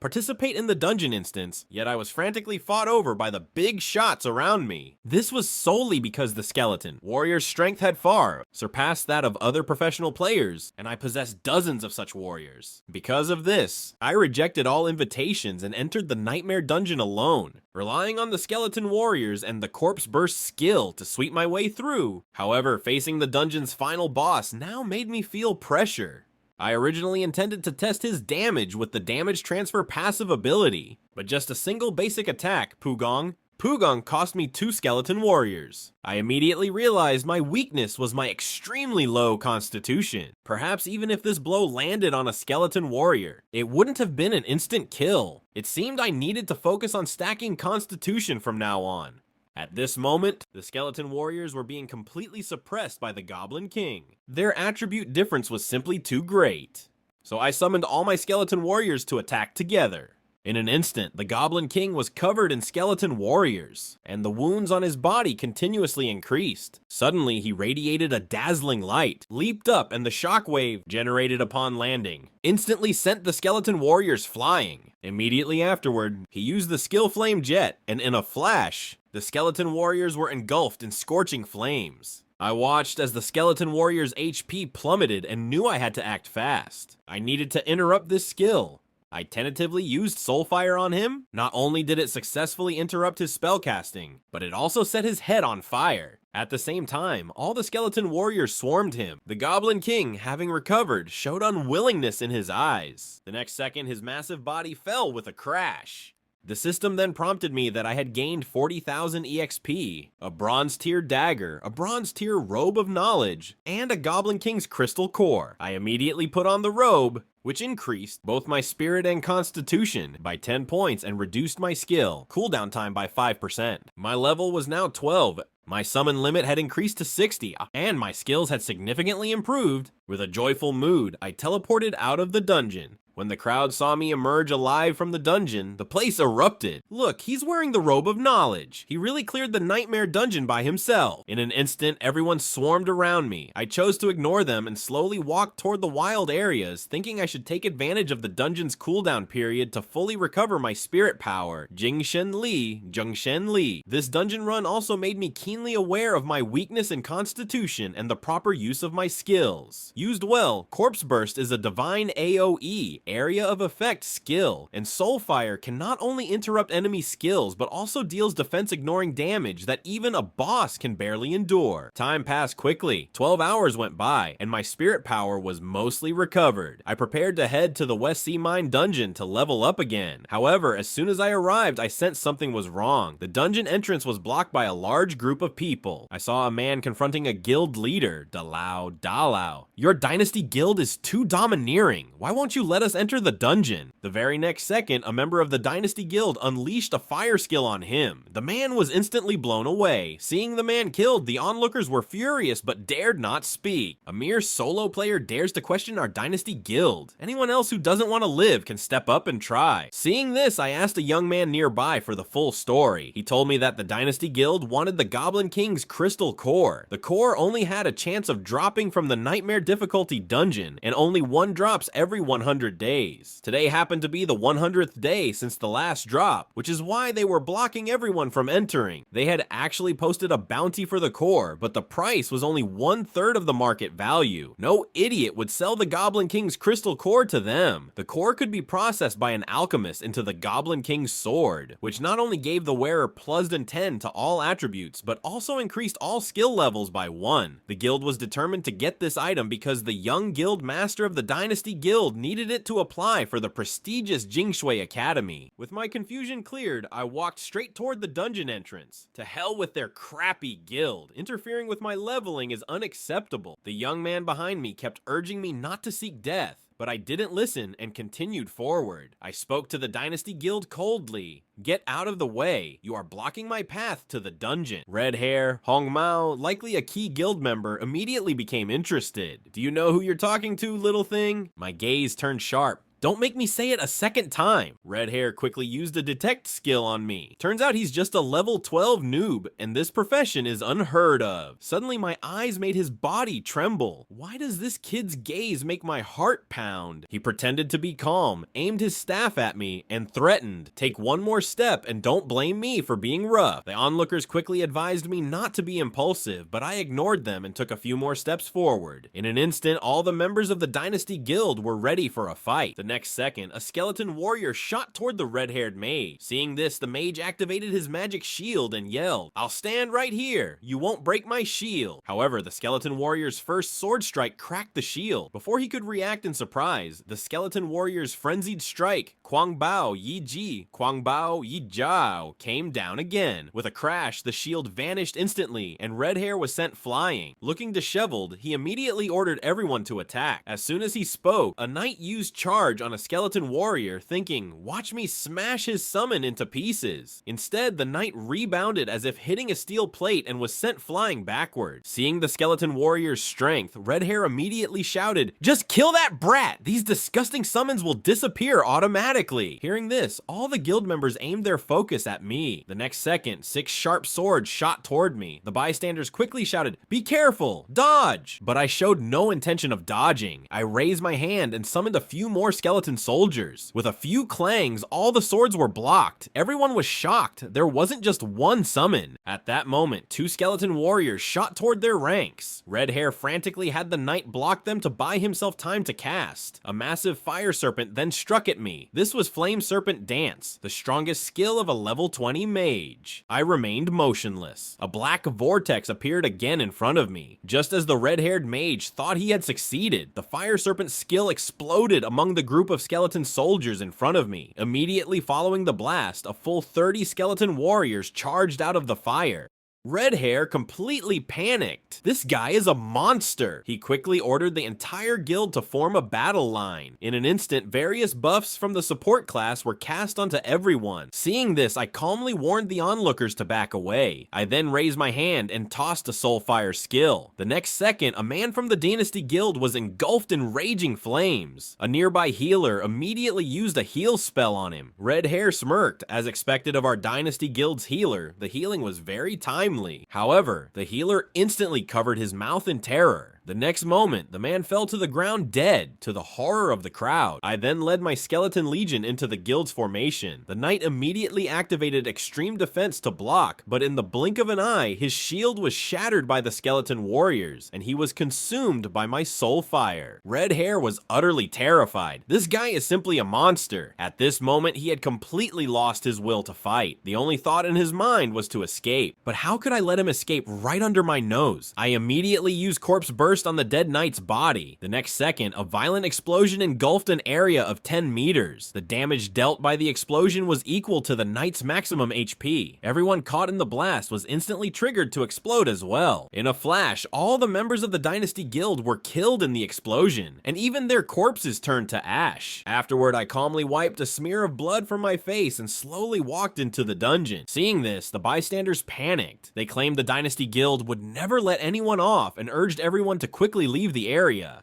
participate in the dungeon instance, yet I was frantically fought over by the big shots around me. This was solely because the skeleton warrior's strength had far surpassed that of other professional players, and I possessed dozens of such warriors. Because of this, I rejected all invitations and entered the Nightmare Dungeon alone, relying on the skeleton warriors and the corpse burst skill to sweep my way through. However, facing the dungeon's final boss now made me feel pressure. I originally intended to test his damage with the damage transfer passive ability, but just a single basic attack, Pugong, cost me 2 skeleton warriors. I immediately realized my weakness was my extremely low constitution. Perhaps even if this blow landed on a skeleton warrior, it wouldn't have been an instant kill. It seemed I needed to focus on stacking constitution from now on. At this moment, the skeleton warriors were being completely suppressed by the Goblin King. Their attribute difference was simply too great. So I summoned all my skeleton warriors to attack together. In an instant, the Goblin King was covered in skeleton warriors, and the wounds on his body continuously increased. Suddenly, he radiated a dazzling light, leaped up, and the shockwave generated upon landing instantly sent the skeleton warriors flying. Immediately afterward, he used the skill flame jet, and in a flash, the skeleton warriors were engulfed in scorching flames. I watched as the skeleton warrior's HP plummeted and knew I had to act fast. I needed to interrupt this skill. I tentatively used Soulfire on him. Not only did it successfully interrupt his spellcasting, but it also set his head on fire. At the same time, all the skeleton warriors swarmed him. The Goblin King, having recovered, showed unwillingness in his eyes. The next second, his massive body fell with a crash. The system then prompted me that I had gained 40,000 EXP, a bronze tier dagger, a bronze tier robe of knowledge, and a Goblin King's crystal core. I immediately put on the robe, which increased both my spirit and constitution by 10 points and reduced my skill cooldown time by 5%. My level was now 12. My summon limit had increased to 60, and my skills had significantly improved. With a joyful mood, I teleported out of the dungeon. When the crowd saw me emerge alive from the dungeon, the place erupted. Look, he's wearing the robe of knowledge. He really cleared the nightmare dungeon by himself. In an instant, everyone swarmed around me. I chose to ignore them and slowly walked toward the wild areas, thinking I should take advantage of the dungeon's cooldown period to fully recover my spirit power. Jingshen Li. This dungeon run also made me keenly aware of my weakness in constitution and the proper use of my skills. Used well, Corpse Burst is a divine AoE, area of effect skill, and Soulfire can not only interrupt enemy skills, but also deals defense ignoring damage that even a boss can barely endure. Time passed quickly. 12 hours went by, and my spirit power was mostly recovered. I prepared to head to the West Sea Mine dungeon to level up again. However, as soon as I arrived, I sensed something was wrong. The dungeon entrance was blocked by a large group of people. I saw a man confronting a guild leader, Dalao. Your dynasty guild is too domineering. Why won't you let us enter the dungeon? The very next second, a member of the Dynasty Guild unleashed a fire skill on him. The man was instantly blown away. Seeing the man killed, the onlookers were furious but dared not speak. A mere solo player dares to question our Dynasty Guild. Anyone else who doesn't want to live can step up and try. Seeing this, I asked a young man nearby for the full story. He told me that the Dynasty Guild wanted the Goblin King's crystal core. The core only had a chance of dropping from the nightmare difficulty dungeon, and only one drops every 100 days. Today happened to be the 100th day since the last drop, which is why they were blocking everyone from entering. They had actually posted a bounty for the core, but the price was only 1/3 of the market value. No idiot would sell the Goblin King's crystal core to them. The core could be processed by an alchemist into the Goblin King's sword, which not only gave the wearer +10 to all attributes, but also increased all skill levels by 1. The guild was determined to get this item because the young guild master of the Dynasty Guild needed it to apply for the prestigious Jingshui Academy. With my confusion cleared, I walked straight toward the dungeon entrance. To hell with their crappy guild. Interfering with my leveling is unacceptable. The young man behind me kept urging me not to seek death, but I didn't listen and continued forward. I spoke to the Dynasty Guild coldly. Get out of the way. You are blocking my path to the dungeon. Red hair, Hong Mao, likely a key guild member, immediately became interested. Do you know who you're talking to, little thing? My gaze turned sharp. Don't make me say it a second time. Red Hair quickly used a detect skill on me. Turns out he's just a level 12 noob, and this profession is unheard of. Suddenly my eyes made his body tremble. Why does this kid's gaze make my heart pound? He pretended to be calm, aimed his staff at me, and threatened, "Take one more step and don't blame me for being rough." The onlookers quickly advised me not to be impulsive, but I ignored them and took a few more steps forward. In an instant, all the members of the Dynasty Guild were ready for a fight. The next second, a skeleton warrior shot toward the red-haired mage. Seeing this, the mage activated his magic shield and yelled, "I'll stand right here. You won't break my shield." However, the skeleton warrior's first sword strike cracked the shield. Before he could react in surprise, the skeleton warrior's frenzied strike, Kwang Bao Yi Ji, Kwang Bao Yi Jiao, came down again. With a crash, the shield vanished instantly, and Red Hair was sent flying. Looking disheveled, he immediately ordered everyone to attack. As soon as he spoke, a knight used charge on a skeleton warrior, thinking, "Watch me smash his summon into pieces." Instead, the knight rebounded as if hitting a steel plate and was sent flying backward. Seeing the skeleton warrior's strength, Red Hair immediately shouted, "Just kill that brat! These disgusting summons will disappear automatically." Hearing this, all the guild members aimed their focus at me. The next second, 6 sharp swords shot toward me. The bystanders quickly shouted, "Be careful! Dodge!" But I showed no intention of dodging. I raised my hand and summoned a few more skeleton soldiers. With a few clangs, all the swords were blocked. Everyone was shocked. There wasn't just one summon. At that moment, 2 skeleton warriors shot toward their ranks. Red Hair frantically had the knight block them to buy himself time to cast. A massive fire serpent then struck at me. This was Flame Serpent Dance, the strongest skill of a level 20 mage. I remained motionless. A black vortex appeared again in front of me. Just as the red-haired mage thought he had succeeded, the fire serpent skill exploded among the group of skeleton soldiers in front of me. Immediately following the blast, a full 30 skeleton warriors charged out of the fire. Red Hair completely panicked. This guy is a monster. He quickly ordered the entire guild to form a battle line. In an instant, various buffs from the support class were cast onto everyone. Seeing this, I calmly warned the onlookers to back away. I then raised my hand and tossed a Soulfire skill. The next second, a man from the Dynasty Guild was engulfed in raging flames. A nearby healer immediately used a heal spell on him. Red Hair smirked. As expected of our Dynasty Guild's healer, the healing was very timely. However, the healer instantly covered his mouth in terror. The next moment, the man fell to the ground dead, to the horror of the crowd. I then led my skeleton legion into the guild's formation. The knight immediately activated extreme defense to block, but in the blink of an eye, his shield was shattered by the skeleton warriors, and he was consumed by my soul fire. Red Hair was utterly terrified. This guy is simply a monster. At this moment, he had completely lost his will to fight. The only thought in his mind was to escape. But how could I let him escape right under my nose? I immediately used Corpse Burst on the dead knight's body. The next second, a violent explosion engulfed an area of 10 meters. The damage dealt by the explosion was equal to the knight's maximum HP. Everyone caught in the blast was instantly triggered to explode as well. In a flash, all the members of the Dynasty Guild were killed in the explosion, and even their corpses turned to ash. Afterward, I calmly wiped a smear of blood from my face and slowly walked into the dungeon. Seeing this, the bystanders panicked. They claimed the Dynasty Guild would never let anyone off and urged everyone to quickly leave the area.